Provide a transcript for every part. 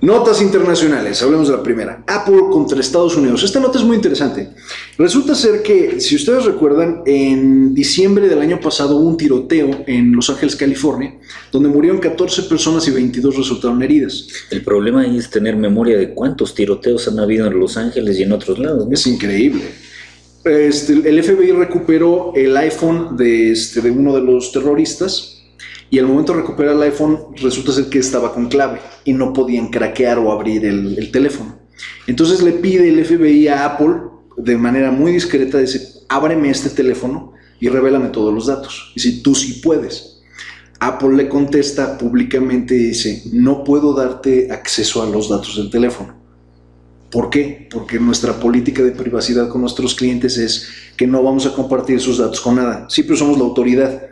Notas internacionales, hablemos de la primera. Apple contra Estados Unidos. Esta nota es muy interesante. Resulta ser que, si ustedes recuerdan, en diciembre del año pasado hubo un tiroteo en Los Ángeles, California, donde murieron 14 personas y 22 resultaron heridas. El problema ahí es tener memoria de cuántos tiroteos han habido en Los Ángeles y en otros lados, ¿no? Es increíble. El FBI recuperó el iPhone de uno de los terroristas. Y al momento de recuperar el iPhone, resulta ser que estaba con clave y no podían craquear o abrir el teléfono. Entonces le pide el FBI a Apple, de manera muy discreta, dice, ábreme este teléfono y revélame todos los datos. Y dice, tú sí puedes. Apple le contesta públicamente y dice, no puedo darte acceso a los datos del teléfono. ¿Por qué? Porque nuestra política de privacidad con nuestros clientes es que no vamos a compartir sus datos con nada. Sí, pero somos la autoridad.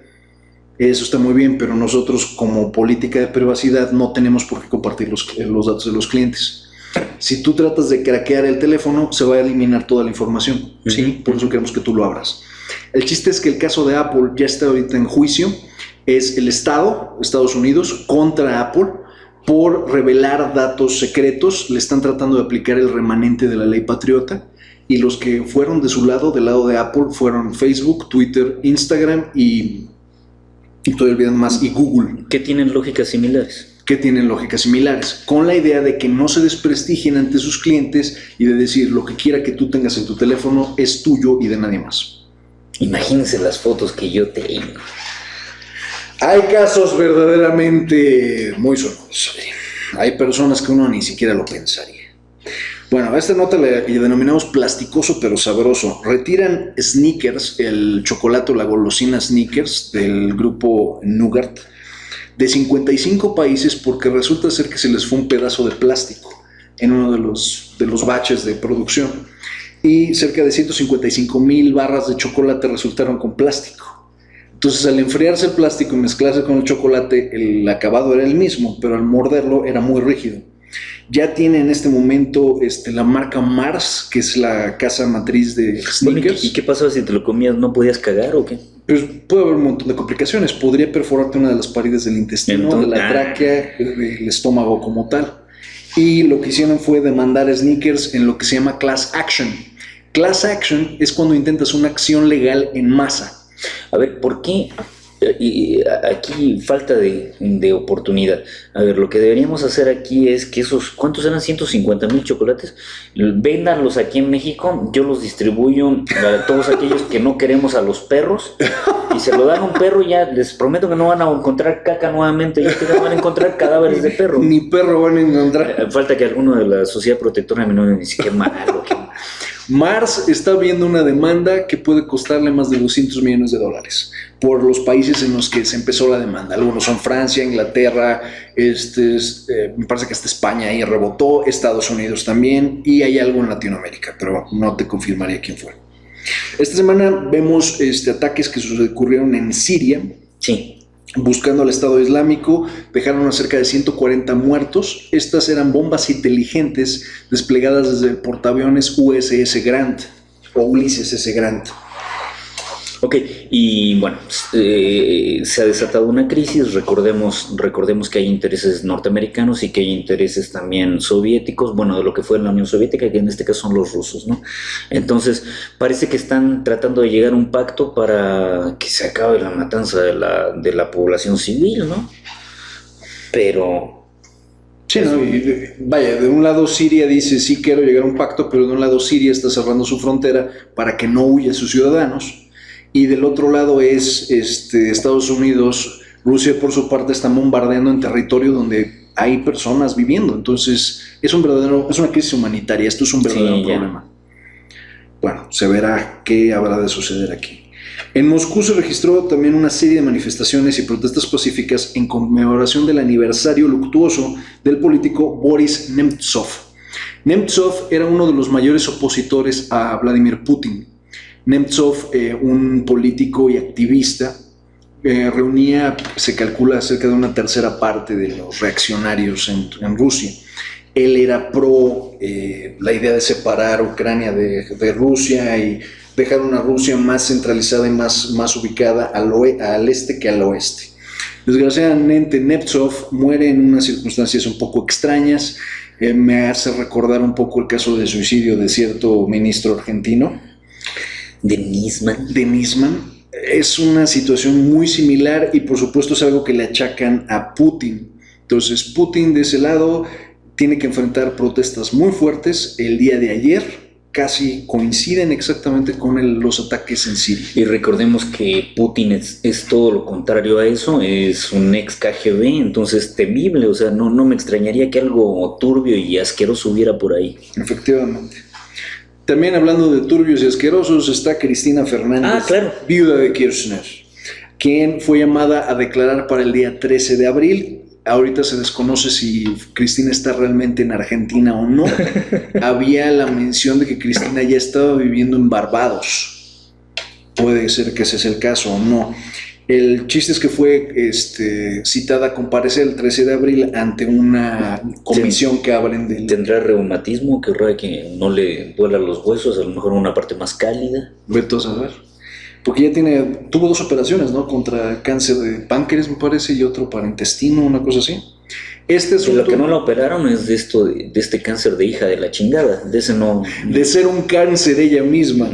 Eso está muy bien, pero nosotros como política de privacidad no tenemos por qué compartir los datos de los clientes. Si tú tratas de craquear el teléfono, se va a eliminar toda la información. ¿Sí? Por eso queremos que tú lo abras. El chiste es que el caso de Apple ya está ahorita en juicio. Es el Estados Unidos, contra Apple por revelar datos secretos. Le están tratando de aplicar el remanente de la ley Patriota. Y los que fueron de su lado, del lado de Apple, fueron Facebook, Twitter, Instagram y estoy olvidando más, y Google. ¿Qué tienen lógicas similares? Que tienen lógicas similares, con la idea de que no se desprestigien ante sus clientes y de decir lo que quiera que tú tengas en tu teléfono es tuyo y de nadie más. Imagínense las fotos que yo tengo. Hay casos verdaderamente muy sonoros. Hay personas que uno ni siquiera lo pensaría. Bueno, a esta nota le denominamos plasticoso pero sabroso. Retiran Snickers, el chocolate o la golosina Snickers del grupo Nougat, de 55 países porque resulta ser que se les fue un pedazo de plástico en uno de los batches de producción. Y cerca de 155,000 barras de chocolate resultaron con plástico. Entonces, al enfriarse el plástico y mezclarse con el chocolate, el acabado era el mismo, pero al morderlo era muy rígido. Ya tiene en este momento la marca Mars, que es la casa matriz de Snickers. ¿Y qué pasaba si te lo comías? ¿No podías cagar o qué? Pues puede haber un montón de complicaciones. Podría perforarte una de las paredes del intestino, entonces, de la tráquea, del estómago como tal. Y lo que hicieron fue demandar a Snickers en lo que se llama class action. Class action es cuando intentas una acción legal en masa. A ver, ¿por qué? Y aquí falta de oportunidad. A ver, lo que deberíamos hacer aquí es que esos, ¿cuántos eran? 150,000 chocolates, véndanlos aquí en México, yo los distribuyo a todos aquellos que no queremos a los perros y se lo dan a un perro y ya les prometo que no van a encontrar caca nuevamente, ya que no van a encontrar cadáveres de perro. Ni perro van a encontrar. Falta que alguno de la Sociedad Protectora de Menores dice qué malo, qué malo. Mars está viendo una demanda que puede costarle más de $200 millones por los países en los que se empezó la demanda. Algunos son Francia, Inglaterra, me parece que hasta España ahí rebotó, Estados Unidos también, y hay algo en Latinoamérica, pero no te confirmaría quién fue. Esta semana vemos ataques que ocurrieron en Siria. Sí. Buscando al Estado Islámico, dejaron a cerca de 140 muertos. Estas eran bombas inteligentes desplegadas desde el portaaviones USS Grant o Ulysses S. Grant. Ok, y bueno, se ha desatado una crisis, recordemos que hay intereses norteamericanos y que hay intereses también soviéticos, bueno, de lo que fue la Unión Soviética, que en este caso son los rusos, ¿no? Entonces, parece que están tratando de llegar a un pacto para que se acabe la matanza de la población civil, ¿no? Pero... Sí, ¿no? Vaya, de un lado Siria dice sí quiero llegar a un pacto, pero de un lado Siria está cerrando su frontera para que no huya sus ciudadanos. Y del otro lado es Estados Unidos. Rusia por su parte está bombardeando en territorio donde hay personas viviendo. Entonces es una crisis humanitaria. Esto es un verdadero problema. Bueno, se verá qué habrá de suceder aquí. En Moscú se registró también una serie de manifestaciones y protestas pacíficas en conmemoración del aniversario luctuoso del político Boris Nemtsov. Nemtsov era uno de los mayores opositores a Vladimir Putin. Nemtsov, un político y activista, reunía, se calcula, cerca de una tercera parte de los reaccionarios en Rusia. Él era pro la idea de separar Ucrania de Rusia y dejar una Rusia más centralizada y más ubicada al este que al oeste. Desgraciadamente, Nemtsov muere en unas circunstancias un poco extrañas. Me hace recordar un poco el caso de suicidio de cierto ministro argentino. De Nisman. De Nisman. Es una situación muy similar y por supuesto es algo que le achacan a Putin. Entonces Putin de ese lado tiene que enfrentar protestas muy fuertes. El día de ayer casi coinciden exactamente con los ataques en Siria. Y recordemos que Putin es todo lo contrario a eso, es un ex KGB, entonces temible, o sea, no me extrañaría que algo turbio y asqueroso hubiera por ahí. Efectivamente. También hablando de turbios y asquerosos está Cristina Fernández, claro, viuda de Kirchner, quien fue llamada a declarar para el día 13 de abril. Ahorita se desconoce si Cristina está realmente en Argentina o no. Había la mención de que Cristina ya estaba viviendo en Barbados. Puede ser que ese es el caso o no. El chiste es que fue citada a comparecer el 13 de abril ante una comisión que abren del... ¿Tendrá reumatismo? ¿Querrá que no le duela los huesos? A lo mejor una parte más cálida. Vete a saber. Porque ya tuvo 2 operaciones, ¿no? Contra cáncer de páncreas, me parece, y otro para intestino, una cosa así. Este asunto, lo que no la operaron es de este cáncer de hija de la chingada, de ese no... De ser un cáncer ella misma.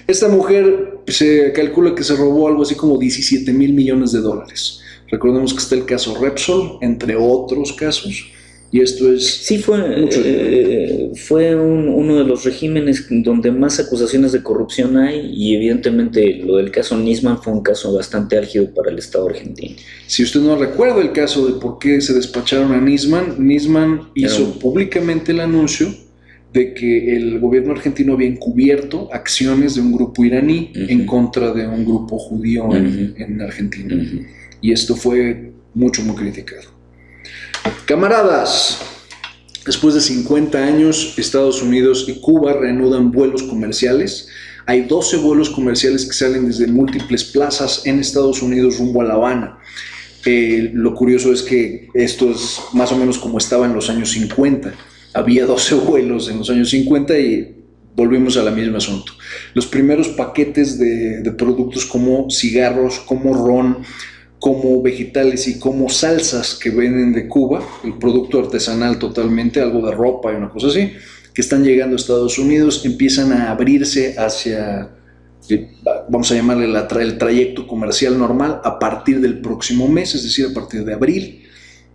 Esta mujer se calcula que se robó algo así como 17 mil millones de dólares. Recordemos que está el caso Repsol, entre otros casos. Y esto es... Sí, fue uno de los regímenes donde más acusaciones de corrupción hay y evidentemente lo del caso Nisman fue un caso bastante álgido para el Estado argentino. Si usted no recuerda el caso de por qué se despacharon a Nisman hizo públicamente el anuncio de que el gobierno argentino había encubierto acciones de un grupo iraní en contra de un grupo judío en Argentina. Y esto fue muy criticado. Camaradas, después de 50 años, Estados Unidos y Cuba reanudan vuelos comerciales. Hay 12 vuelos comerciales que salen desde múltiples plazas en Estados Unidos rumbo a La Habana. Lo curioso es que esto es más o menos como estaba en los años 50. Había 12 vuelos en los años 50 y volvimos al mismo asunto. Los primeros paquetes de productos como cigarros, como ron, como vegetales y como salsas que vienen de Cuba, el producto artesanal totalmente, algo de ropa y una cosa así, que están llegando a Estados Unidos, empiezan a abrirse hacia, vamos a llamarle el trayecto comercial normal a partir del próximo mes, es decir, a partir de abril.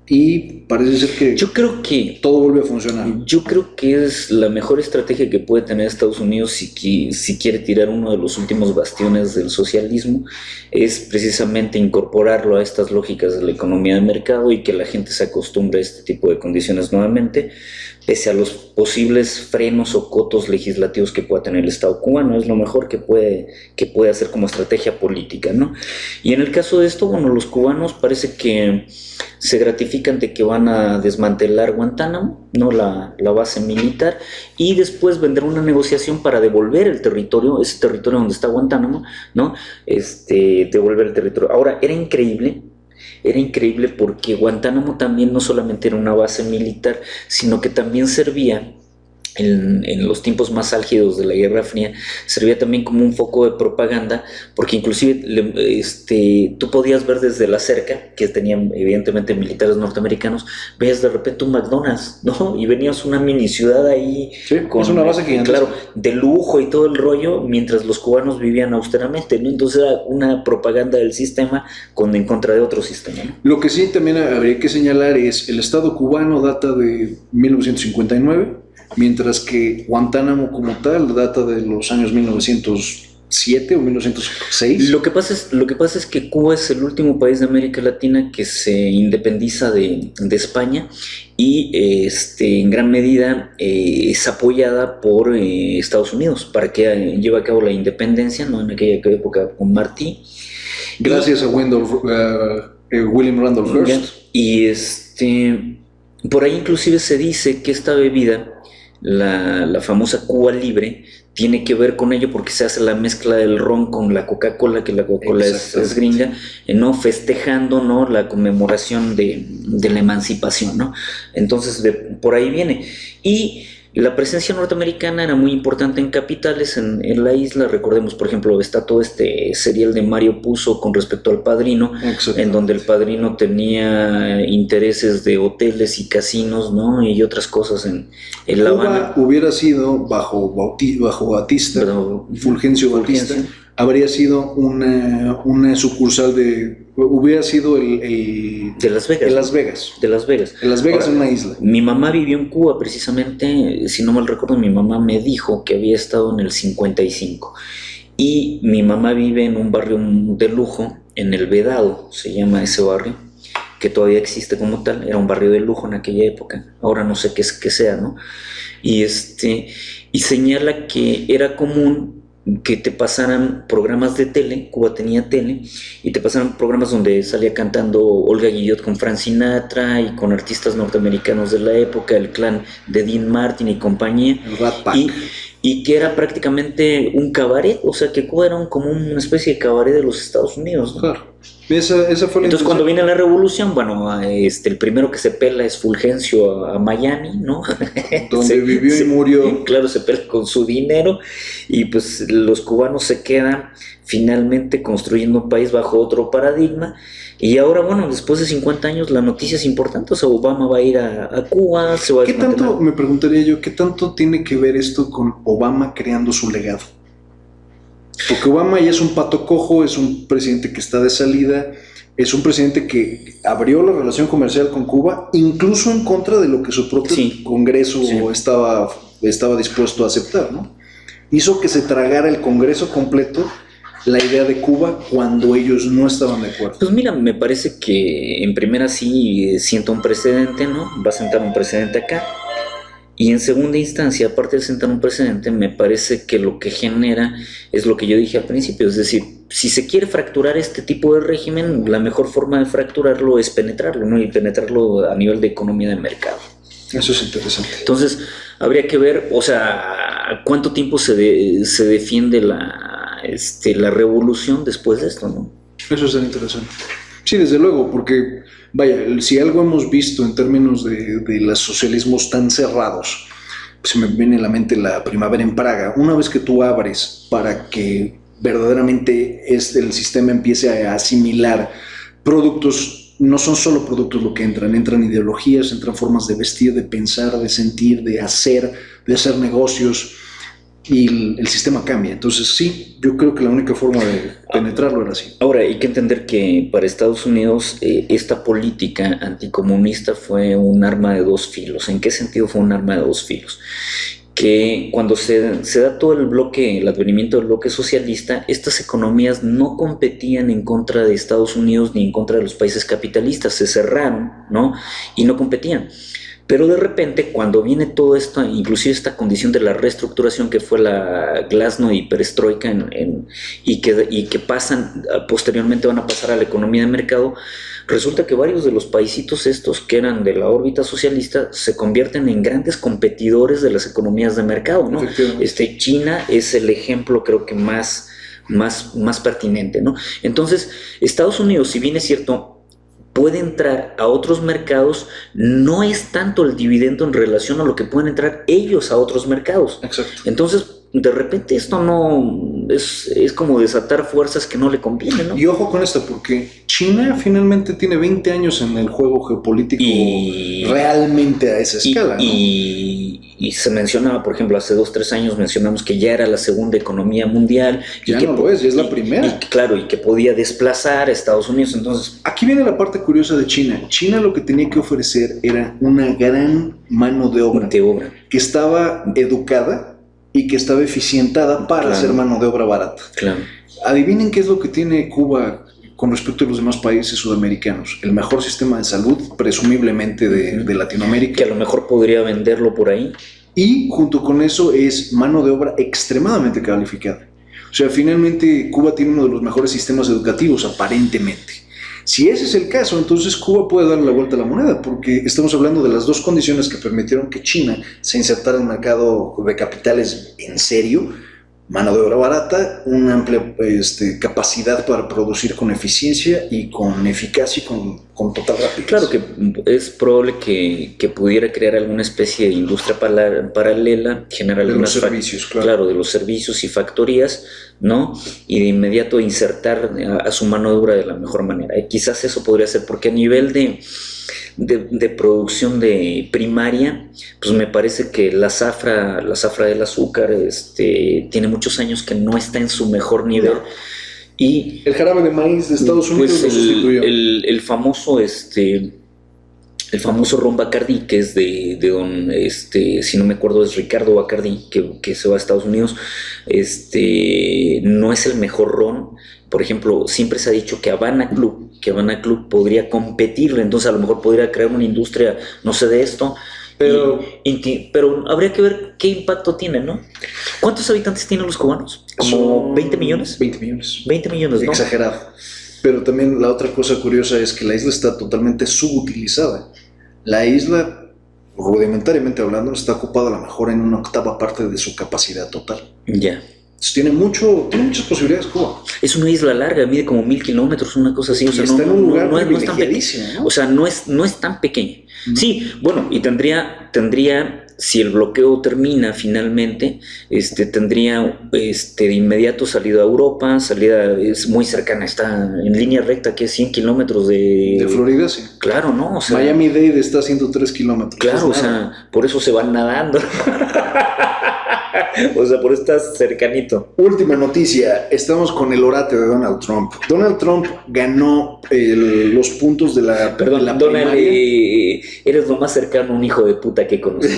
Y parece ser que yo creo que todo vuelve a funcionar. Yo creo que es la mejor estrategia que puede tener Estados Unidos si quiere tirar uno de los últimos bastiones del socialismo, es precisamente incorporarlo a estas lógicas de la economía de mercado y que la gente se acostumbre a este tipo de condiciones nuevamente, pese a los posibles frenos o cotos legislativos que pueda tener el Estado cubano. Es lo mejor que puede hacer como estrategia política, ¿no? Y en el caso de esto, bueno, los cubanos parece que se gratifican de que van a desmantelar Guantánamo, ¿no? la base militar, y después vendrá una negociación para devolver el territorio, ese territorio donde está Guantánamo, ¿no? Devolver el territorio. Ahora, era increíble porque Guantánamo también no solamente era una base militar, sino que también servía en los tiempos más álgidos de la Guerra Fría, servía también como un foco de propaganda, porque inclusive tú podías ver desde la cerca, que tenían evidentemente militares norteamericanos, veías de repente un McDonald's, ¿no? Y venías una mini ciudad ahí, sí, con, es una base gigantesca, claro, de lujo y todo el rollo, mientras los cubanos vivían austeramente, ¿no? Entonces era una propaganda del sistema en contra de otro sistema, ¿no? Lo que sí también habría que señalar es el Estado cubano data de 1959, mientras que Guantánamo como tal data de los años 1907 o 1906. Lo que pasa es que Cuba es el último país de América Latina que se independiza de España y en gran medida es apoyada por Estados Unidos para que lleve a cabo la independencia, ¿no? En aquella época con Martí. Gracias a William Randolph Hearst. Y por ahí inclusive se dice que esta bebida, la famosa Cuba Libre, tiene que ver con ello porque se hace la mezcla del ron con la Coca-Cola, que la Coca-Cola es gringa, ¿no? Festejando, ¿no? La conmemoración de la emancipación, ¿no? Entonces por ahí viene. Y La presencia norteamericana era muy importante en capitales, en la isla. Recordemos, por ejemplo, está todo este serial de Mario Puzo con respecto al Padrino, en donde el Padrino tenía intereses de hoteles y casinos, ¿no? Y otras cosas en La Habana. Cuba hubiera sido, bajo Batista, Pero, Fulgencio Batista, habría sido una sucursal hubiera sido de Las Vegas. de Las Vegas. De Las Vegas. En Las Vegas, Ahora, en una isla. Mi mamá vivió en Cuba precisamente, si no mal recuerdo, mi mamá me dijo que había estado en el 55. Y mi mamá vive en un barrio de lujo, en El Vedado, se llama ese barrio, que todavía existe como tal. Era un barrio de lujo en aquella época. Ahora no sé qué sea, ¿no? Y señala que era común que te pasaran programas de tele. Cuba tenía tele, y te pasaran programas donde salía cantando Olga Guillot con Frank Sinatra y con artistas norteamericanos de la época, el clan de Dean Martin y compañía, El Rat Pack. y que era prácticamente un cabaret, o sea que Cuba era como una especie de cabaret de los Estados Unidos, ¿no? Claro. Esa fue la Entonces, cuando viene la revolución, bueno, el primero que se pela es Fulgencio a Miami, ¿no? Donde vivió y murió. Claro, se pela con su dinero, y pues los cubanos se quedan finalmente construyendo un país bajo otro paradigma. Y ahora, bueno, después de 50 años, la noticia es importante. O sea, Obama va a ir a Cuba, se va a ¿Qué tanto, me preguntaría yo, qué tanto tiene que ver esto con Obama creando su legado? Porque Obama ya es un pato cojo, es un presidente que está de salida, es un presidente que abrió la relación comercial con Cuba, incluso en contra de lo que su propio Congreso estaba dispuesto a aceptar, ¿no? Hizo que se tragara el Congreso completo la idea de Cuba cuando ellos no estaban de acuerdo. Pues mira, me parece que en primera sí sienta un precedente, ¿no? Va a sentar un precedente acá. Y en segunda instancia, aparte de sentar un precedente, me parece que lo que genera es lo que yo dije al principio. Es decir, si se quiere fracturar este tipo de régimen, la mejor forma de fracturarlo es penetrarlo, ¿no? Y penetrarlo a nivel de economía de mercado. Eso es interesante. Entonces, habría que ver, o sea, cuánto tiempo se defiende la revolución después de esto, ¿no? Eso es interesante. Sí, desde luego, porque, vaya, si algo hemos visto en términos de los socialismos tan cerrados, se me viene a la mente la primavera en Praga. Una vez que tú abres para que verdaderamente el sistema empiece a asimilar productos, no son solo productos lo que entran ideologías, entran formas de vestir, de pensar, de sentir, de hacer negocios, y el sistema cambia. Entonces sí, yo creo que la única forma de penetrarlo era así. Ahora, hay que entender que para Estados Unidos esta política anticomunista fue un arma de dos filos. ¿En qué sentido fue un arma de dos filos? Que cuando se da todo el advenimiento del bloque socialista, estas economías no competían en contra de Estados Unidos ni en contra de los países capitalistas, se cerraron, ¿no? Y no competían. Pero de repente, cuando viene todo esto, inclusive esta condición de la reestructuración que fue la Glasnost y Perestroika, y que pasan, posteriormente van a pasar a la economía de mercado, resulta que varios de los paisitos estos que eran de la órbita socialista se convierten en grandes competidores de las economías de mercado, ¿no? China es el ejemplo, creo que más pertinente, ¿no? Entonces, Estados Unidos, si bien es cierto, puede entrar a otros mercados, no es tanto el dividendo en relación a lo que pueden entrar ellos a otros mercados. Exacto. Entonces, de repente esto no es como desatar fuerzas que no le convienen, ¿no? Y ojo con esto, porque China finalmente tiene 20 años en el juego geopolítico realmente a esa escala, ¿no? Y se mencionaba, por ejemplo, hace 2-3 años mencionamos que ya era la segunda economía mundial. Ya no lo es, ya es la primera. Claro, y que podía desplazar a Estados Unidos. Entonces, aquí viene la parte curiosa de China. China lo que tenía que ofrecer era una gran mano de obra. Que estaba educada y que estaba eficientada para hacer mano de obra barata. Claro. Adivinen qué es lo que tiene Cuba con respecto a los demás países sudamericanos. El mejor sistema de salud, presumiblemente de Latinoamérica. Que a lo mejor podría venderlo por ahí. Y junto con eso es mano de obra extremadamente calificada. O sea, finalmente Cuba tiene uno de los mejores sistemas educativos, aparentemente. Si ese es el caso, entonces Cuba puede darle la vuelta a la moneda, porque estamos hablando de las dos condiciones que permitieron que China se insertara en el mercado de capitales en serio, mano de obra barata, una amplia capacidad para producir con eficiencia y con eficacia y con total rapidez. Claro que es probable que pudiera crear alguna especie de industria paralela, generar de algunos los servicios, claro, de los servicios y factorías, ¿no? Y de inmediato insertar a su mano de obra de la mejor manera. Y quizás eso podría ser, porque a nivel de producción de primaria, pues me parece que la zafra del azúcar tiene muchos años que no está en su mejor nivel. No. Y el jarabe de maíz de Estados Unidos pues lo sustituyó. el famoso ron Bacardi, que es de don, si no me acuerdo, es Ricardo Bacardi, que se va a Estados Unidos, no es el mejor ron. Por ejemplo, siempre se ha dicho que Habana Club podría competirle, entonces a lo mejor podría crear una industria, no sé, de esto, pero habría que ver qué impacto tiene, ¿no? ¿Cuántos habitantes tienen los cubanos? ¿Como 20 millones? 20 millones. 20 millones, ¿no? Exagerado. Pero también la otra cosa curiosa es que la isla está totalmente subutilizada. La isla, rudimentariamente hablando, está ocupada a lo mejor en una octava parte de su capacidad total. Ya. Entonces, tiene muchas posibilidades Cuba. Es una isla larga, mide como 1000 kilómetros, una cosa así. O sea, está en un lugar no es tan privilegiadísimo, ¿no? O sea, no es tan pequeña. Sí, bueno, y tendría, si el bloqueo termina finalmente, tendría de inmediato salida a Europa, es muy cercana, está en línea recta, que es 100 kilómetros de Florida, sí. Claro, ¿no? O sea, Miami-Dade está a 103 kilómetros. Claro, o sea, por eso se van nadando. O sea, por eso estás cercanito. Última noticia, estamos con el orate de Donald Trump. Donald Trump ganó los puntos de la Donald, primaria. Eres lo más cercano a un hijo de puta que conocí.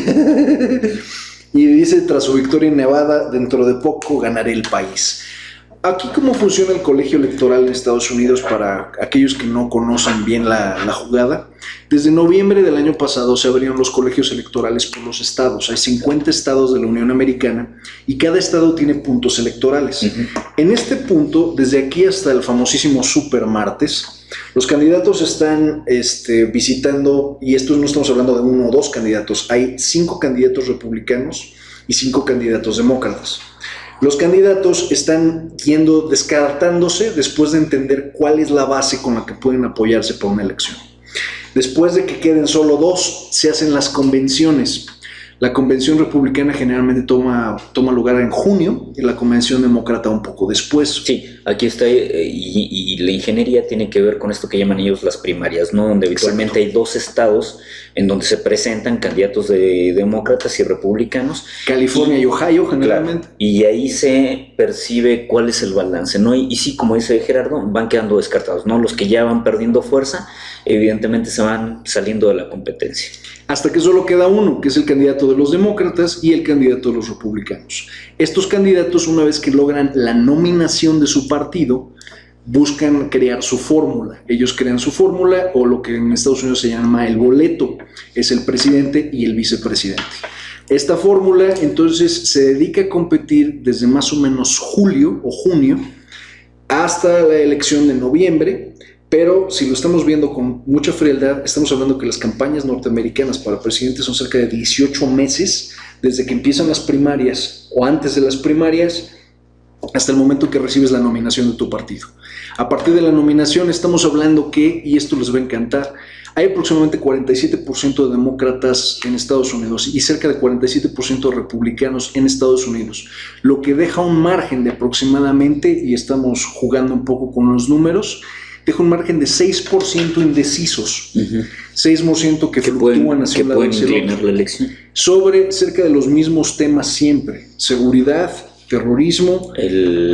Y dice, tras su victoria en Nevada, dentro de poco ganaré el país. Aquí, ¿cómo funciona el colegio electoral en Estados Unidos para aquellos que no conocen bien la jugada? Desde noviembre del año pasado se abrieron los colegios electorales por los estados. Hay 50 estados de la Unión Americana y cada estado tiene puntos electorales. En este punto, desde aquí hasta el famosísimo Super Martes, los candidatos están visitando, y esto no estamos hablando de uno o dos candidatos, hay 5 candidatos republicanos y 5 candidatos demócratas. Los candidatos están descartándose después de entender cuál es la base con la que pueden apoyarse para una elección. Después de que queden solo 2, se hacen las convenciones. La convención republicana generalmente toma lugar en junio y la convención demócrata un poco después. Sí, aquí está, y la ingeniería tiene que ver con esto que llaman ellos las primarias, ¿no? Donde habitualmente hay 2 estados en donde se presentan candidatos de demócratas y republicanos. California y Ohio, generalmente. Claro, y ahí se percibe cuál es el balance, ¿no? Y sí, como dice Gerardo, van quedando descartados, ¿no? Los que ya van perdiendo fuerza, evidentemente se van saliendo de la competencia. Hasta que solo queda uno, que es el candidato de los demócratas y el candidato de los republicanos. Estos candidatos, una vez que logran la nominación de su partido, buscan crear su fórmula. Ellos crean su fórmula, o lo que en Estados Unidos se llama el boleto. Es el presidente y el vicepresidente. Esta fórmula, entonces, se dedica a competir desde más o menos julio o junio hasta la elección de noviembre. Pero si lo estamos viendo con mucha frialdad, estamos hablando que las campañas norteamericanas para presidentes son cerca de 18 meses, desde que empiezan las primarias o antes de las primarias, hasta el momento que recibes la nominación de tu partido. A partir de la nominación estamos hablando que, y esto les va a encantar, hay aproximadamente 47% de demócratas en Estados Unidos y cerca de 47% de republicanos en Estados Unidos, lo que deja un margen de aproximadamente, y estamos jugando un poco con los números, deja un margen de 6% indecisos, 6% que fluctúan hacia un lado y hacia el otro, la elección. sobre cerca de los mismos temas siempre: seguridad, terrorismo,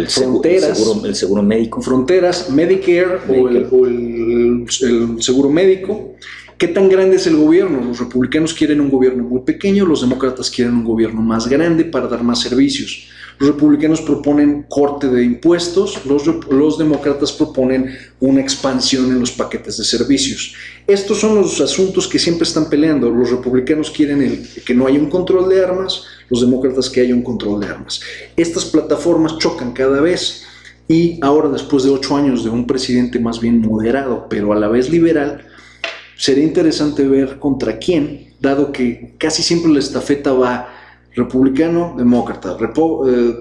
fronteras, el seguro médico, fronteras, Medicare. O el seguro médico. ¿Qué tan grande es el gobierno? Los republicanos quieren un gobierno muy pequeño, los demócratas quieren un gobierno más grande para dar más servicios. Los republicanos proponen corte de impuestos, los demócratas proponen una expansión en los paquetes de servicios. Estos son los asuntos que siempre están peleando. Los republicanos quieren que no haya un control de armas, los demócratas que haya un control de armas. Estas plataformas chocan cada vez, y ahora, después de 8 años de un presidente más bien moderado, pero a la vez liberal, sería interesante ver contra quién, dado que casi siempre la estafeta va republicano, demócrata,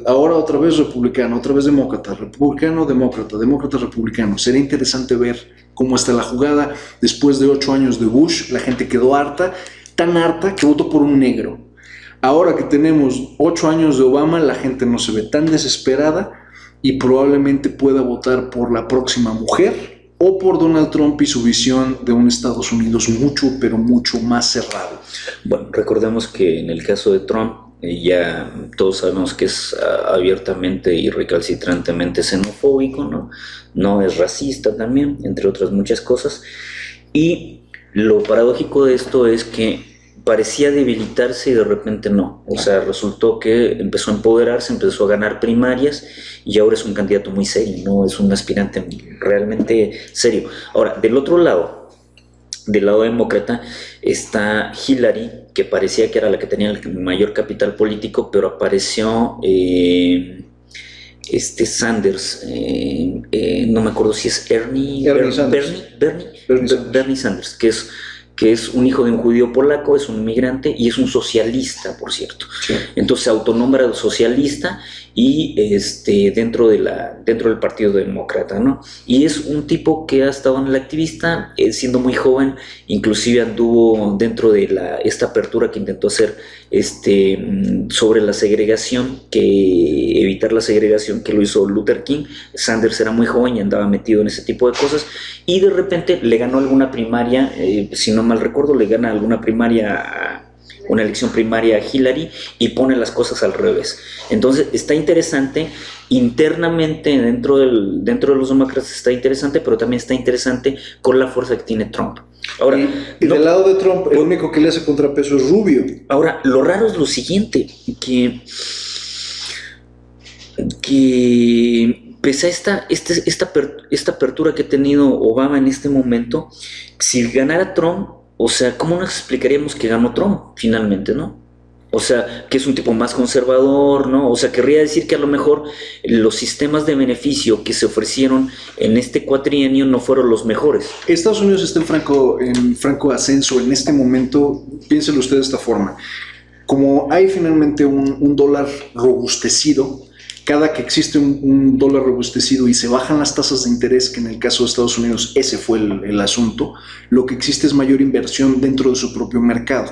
ahora otra vez republicano, otra vez demócrata, republicano, demócrata, demócrata, republicano. Sería interesante ver cómo está la jugada. Después de 8 años de Bush, la gente quedó harta, tan harta que votó por un negro. Ahora que tenemos 8 años de Obama, la gente no se ve tan desesperada y probablemente pueda votar por la próxima mujer o por Donald Trump y su visión de un Estados Unidos mucho, pero mucho más cerrado. Bueno, recordemos que en el caso de Trump, ya todos sabemos que es abiertamente y recalcitrantemente xenofóbico, ¿no? No es racista también, entre otras muchas cosas. Y lo paradójico de esto es que parecía debilitarse y de repente no. O sea, resultó que empezó a empoderarse, empezó a ganar primarias y ahora es un candidato muy serio, ¿no? Es un aspirante realmente serio. Ahora, del otro lado, del lado demócrata, está Hillary, que parecía que era la que tenía el mayor capital político, pero apareció Sanders, no me acuerdo si es Bernie Sanders, que es un hijo de un judío polaco, es un inmigrante y es un socialista, por cierto. Sí. Entonces se autonombra socialista y dentro del Partido Demócrata, ¿no? Y es un tipo que ha estado en el activista, siendo muy joven, inclusive anduvo dentro de esta apertura que intentó hacer sobre la segregación, evitar la segregación, que lo hizo Luther King. Sanders era muy joven y andaba metido en ese tipo de cosas, y de repente le ganó alguna primaria, si no mal recuerdo, le gana alguna primaria, una elección primaria a Hillary, y pone las cosas al revés. Entonces está interesante, internamente dentro de los demócratas está interesante, pero también está interesante con la fuerza que tiene Trump. Ahora, y del lado de Trump, el único que le hace contrapeso es Rubio. Ahora, lo raro es lo siguiente, que pese a esta apertura que ha tenido Obama en este momento, si ganara Trump, o sea, ¿cómo nos explicaríamos que ganó Trump finalmente, no? O sea, que es un tipo más conservador, ¿no? O sea, querría decir que a lo mejor los sistemas de beneficio que se ofrecieron en este cuatrienio no fueron los mejores. Estados Unidos está en franco ascenso en este momento. Piénselo usted de esta forma. Como hay finalmente un dólar robustecido, cada que existe un dólar robustecido y se bajan las tasas de interés, que en el caso de Estados Unidos ese fue el asunto, lo que existe es mayor inversión dentro de su propio mercado.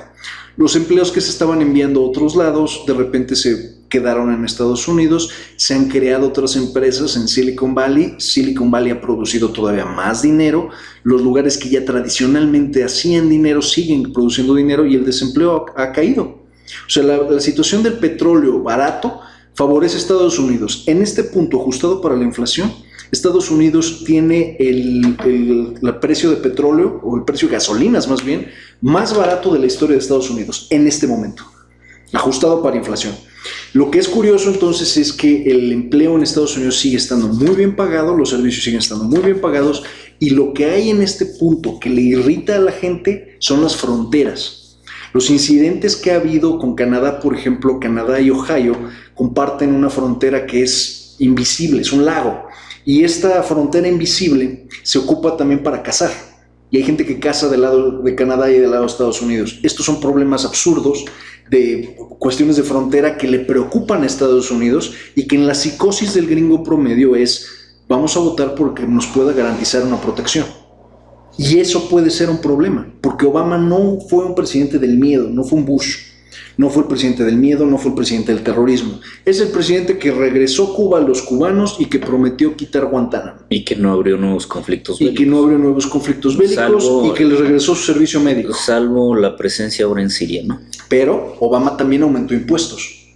Los empleos que se estaban enviando a otros lados de repente se quedaron en Estados Unidos, se han creado otras empresas en Silicon Valley. Silicon Valley ha producido todavía más dinero, los lugares que ya tradicionalmente hacían dinero siguen produciendo dinero y el desempleo ha caído. O sea, la situación del petróleo barato favorece a Estados Unidos. En este punto, ajustado para la inflación, Estados Unidos tiene el precio de petróleo, o el precio de gasolinas más bien, más barato de la historia de Estados Unidos en este momento, ajustado para inflación. Lo que es curioso entonces es que el empleo en Estados Unidos sigue estando muy bien pagado, los servicios siguen estando muy bien pagados, y lo que hay en este punto que le irrita a la gente son las fronteras. Los incidentes que ha habido con Canadá, por ejemplo, Canadá y Ohio comparten una frontera que es invisible, es un lago. Y esta frontera invisible se ocupa también para cazar. Y hay gente que caza del lado de Canadá y del lado de Estados Unidos. Estos son problemas absurdos de cuestiones de frontera que le preocupan a Estados Unidos y que en la psicosis del gringo promedio es: vamos a votar porque nos pueda garantizar una protección. Y eso puede ser un problema, porque Obama no fue un presidente del miedo, no fue un Bush. No fue el presidente del miedo, no fue el presidente del terrorismo. Es el presidente que regresó Cuba a los cubanos y que prometió quitar Guantánamo. Y que no abrió nuevos conflictos bélicos. Y que les regresó su servicio médico. Salvo la presencia ahora en Siria, ¿no? Pero Obama también aumentó impuestos.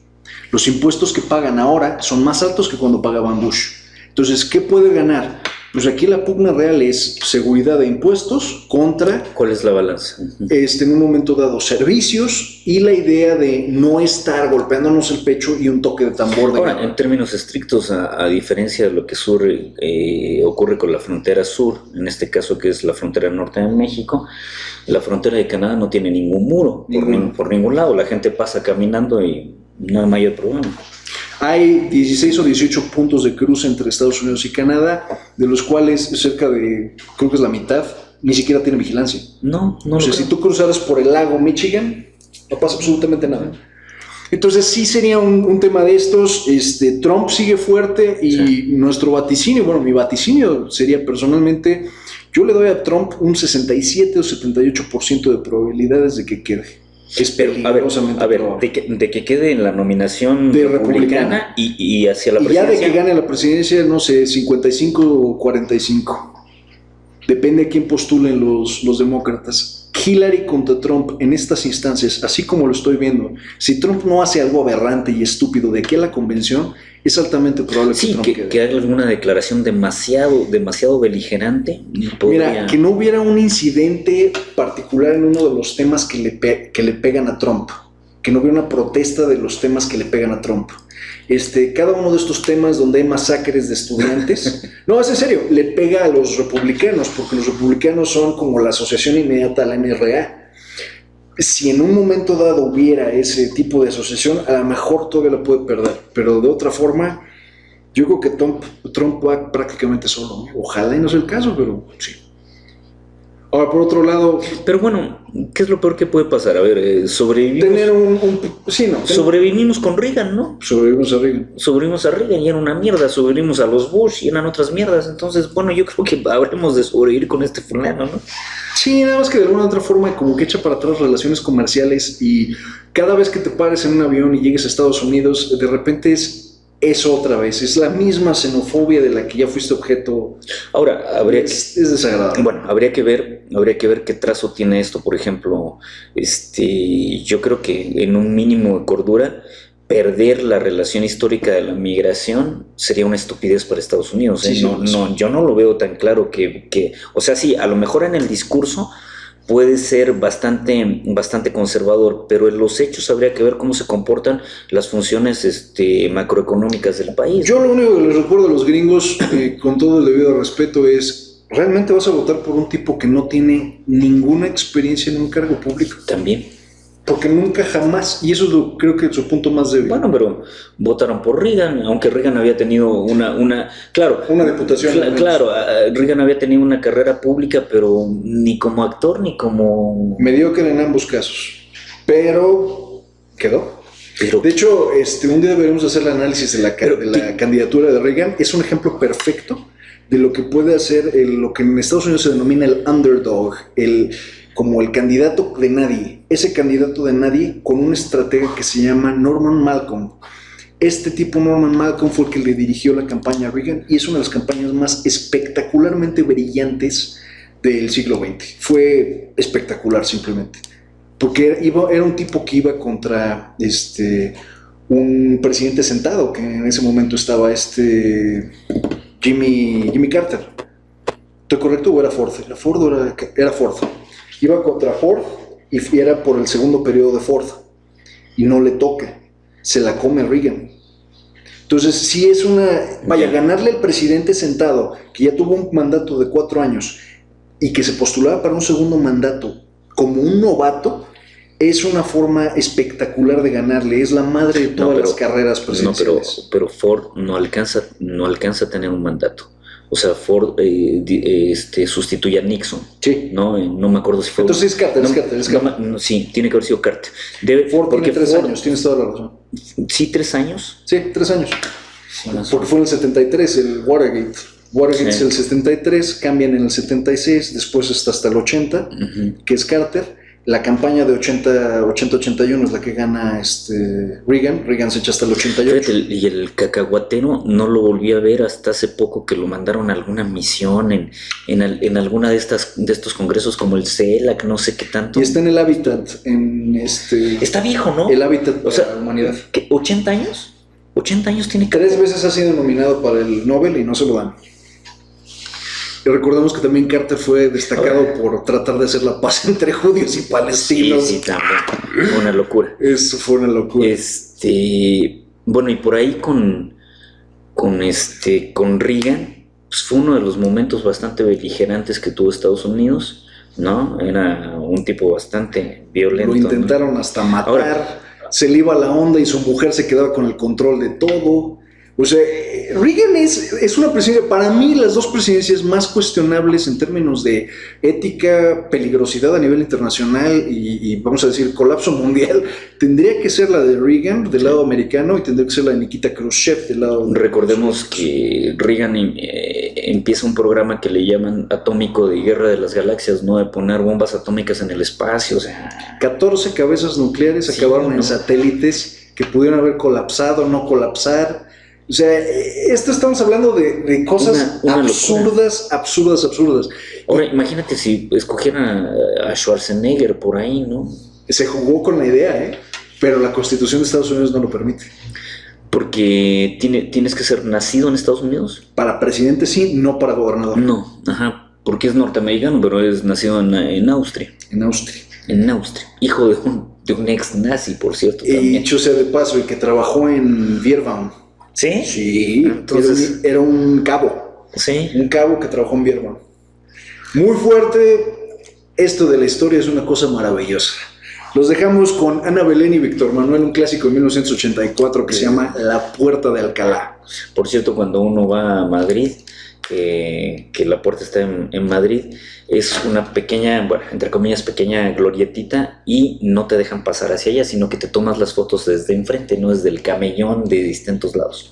Los impuestos que pagan ahora son más altos que cuando pagaban Bush. Entonces, ¿qué puede ganar? Pues aquí la pugna real es seguridad de impuestos contra... ¿Cuál es la balanza? En un momento dado, servicios y la idea de no estar golpeándonos el pecho y un toque de tambor. Ahora, en términos estrictos, a diferencia de lo que ocurre con la frontera sur, en este caso que es la frontera norte de México, la frontera de Canadá no tiene ningún muro por ningún lado. La gente pasa caminando y no hay mayor problema. Hay 16 o 18 puntos de cruce entre Estados Unidos y Canadá, de los cuales cerca de, creo que es la mitad, ni siquiera tiene vigilancia. No. O sea, si tú cruzaras por el lago Michigan, no pasa absolutamente nada. Entonces sí sería un tema de estos. Trump sigue fuerte y nuestro vaticinio, bueno, mi vaticinio sería personalmente, yo le doy a Trump un 67 o 78% de probabilidades de que quede. Es peligrosamente probable. De que quede en la nominación de republicana y hacia la y presidencia. Ya de que gane la presidencia, no sé, 55 o 45. Depende de quién postulen los demócratas. Hillary contra Trump en estas instancias, así como lo estoy viendo, si Trump no hace algo aberrante y estúpido de aquí a la convención, es altamente probable que Trump quede. Que haga alguna declaración demasiado beligerante. Mira, que no hubiera un incidente particular en uno de los temas que le pegan a Trump, que no hubiera una protesta de los temas que le pegan a Trump. Cada uno de estos temas donde hay masacres de estudiantes, no, es en serio, le pega a los republicanos, porque los republicanos son como la asociación inmediata a la NRA. Si en un momento dado hubiera ese tipo de asociación, a lo mejor todavía la puede perder, pero de otra forma, yo creo que Trump va prácticamente solo. Ojalá y no sea el caso, pero sí. Ahora, por otro lado... Pero bueno, ¿qué es lo peor que puede pasar? A ver, sobrevivimos... Sobrevivimos con Reagan, ¿no? Sobrevivimos a Reagan y era una mierda. Sobrevivimos a los Bush y eran otras mierdas. Entonces, bueno, yo creo que habremos de sobrevivir con este fulano, ¿no? Sí, nada más que de alguna otra forma como que echa para atrás relaciones comerciales y cada vez que te pares en un avión y llegues a Estados Unidos, de repente es otra vez, es la misma xenofobia de la que ya fuiste objeto. Ahora, es desagradable. Bueno, habría que ver qué trazo tiene esto. Por ejemplo, yo creo que en un mínimo de cordura, perder la relación histórica de la migración sería una estupidez para Estados Unidos. Sí, yo no lo veo tan claro que, o sea, sí, a lo mejor en el discurso puede ser bastante conservador, pero en los hechos habría que ver cómo se comportan las funciones macroeconómicas del país. Yo lo único que les recuerdo a los gringos, con todo el debido respeto, es: ¿realmente vas a votar por un tipo que no tiene ninguna experiencia en un cargo público? También. Porque nunca jamás, y eso creo que es su punto más débil. Bueno, pero votaron por Reagan, aunque Reagan había tenido una diputación. Claro, Reagan había tenido una carrera pública, pero ni como actor ni como... Mediocre en ambos casos, pero quedó. De hecho, un día deberíamos hacer el análisis de la candidatura de Reagan. Es un ejemplo perfecto de lo que puede hacer lo que en Estados Unidos se denomina el underdog, como el candidato de nadie, ese candidato de nadie con un estratega que se llama Norman Malcolm. Este tipo, Norman Malcolm, fue el que le dirigió la campaña a Reagan y es una de las campañas más espectacularmente brillantes del siglo XX. Fue espectacular simplemente, porque era un tipo que iba contra un presidente sentado, que en ese momento estaba Jimmy Carter. ¿Estoy correcto o era Ford? Era Ford. Iba contra Ford y era por el segundo periodo de Ford y no le toca, se la come Reagan. Entonces sí es ganarle al presidente sentado que ya tuvo un mandato de 4 años y que se postulaba para un segundo mandato como un novato, es una forma espectacular de ganarle, es la madre de todas las carreras presidenciales. Pero Ford no alcanza a tener un mandato. O sea, Ford sustituye a Nixon. Sí. No me acuerdo si fue... Entonces es Carter. Sí, tiene que haber sido Carter. Ford tiene 3 años, tienes toda la razón. ¿Sí, 3 años? Sí, 3 años. Porque fue en el 73, el Watergate. Watergate es el 73, cambian en el 76, después hasta el 80, que es Carter. La campaña de 80-81 es la que gana Reagan. Reagan se echa hasta el 88. Y el cacahuatero no lo volví a ver hasta hace poco, que lo mandaron a alguna misión en alguna de estos congresos como el CELAC, no sé qué tanto. Y está en el Habitat. Está viejo, ¿no? El Habitat para la humanidad. ¿Qué, 80 años? 80 años tiene que... 3 veces ha sido nominado para el Nobel y no se lo dan. Y recordemos que también Carter fue destacado por tratar de hacer la paz entre judíos y palestinos. Sí, también. Fue una locura. Eso fue una locura. Bueno, y por ahí con Reagan, pues fue uno de los momentos bastante beligerantes que tuvo Estados Unidos, ¿no? Era un tipo bastante violento. Lo intentaron hasta matar. Ahora, se le iba la onda y su mujer se quedaba con el control de todo. O sea, Reagan es una presidencia, para mí las dos presidencias más cuestionables en términos de ética, peligrosidad a nivel internacional y vamos a decir colapso mundial, tendría que ser la de Reagan del lado americano y tendría que ser la de Nikita Khrushchev del lado... Recordemos que Reagan empieza un programa que le llaman atómico de guerra de las galaxias, ¿no? De poner bombas atómicas en el espacio, o sea... 14 cabezas nucleares acabaron en satélites que pudieron haber colapsado, no colapsar. O sea, esto estamos hablando de cosas una absurdas, absurdas, absurdas. Ahora, imagínate si escogieran a Schwarzenegger por ahí, ¿no? Se jugó con la idea, pero la Constitución de Estados Unidos no lo permite. Porque tienes que ser nacido en Estados Unidos. Para presidente sí, no para gobernador. No, ajá, porque es norteamericano, pero es nacido en Austria. En Austria. En Austria. Hijo de un ex nazi, por cierto. Y también. dicho sea de paso, el que trabajó en Bierbaum. ¿Sí? Sí, entonces era un cabo. Sí. Un cabo que trabajó en Bierbaum. Muy fuerte. Esto de la historia es una cosa maravillosa. Los dejamos con Ana Belén y Víctor Manuel, un clásico de 1984 que se llama La Puerta de Alcalá. Por cierto, cuando uno va a Madrid, que la puerta está en Madrid, es una pequeña, bueno, entre comillas, pequeña glorietita y no te dejan pasar hacia allá, sino que te tomas las fotos desde enfrente, no desde el camellón de distintos lados.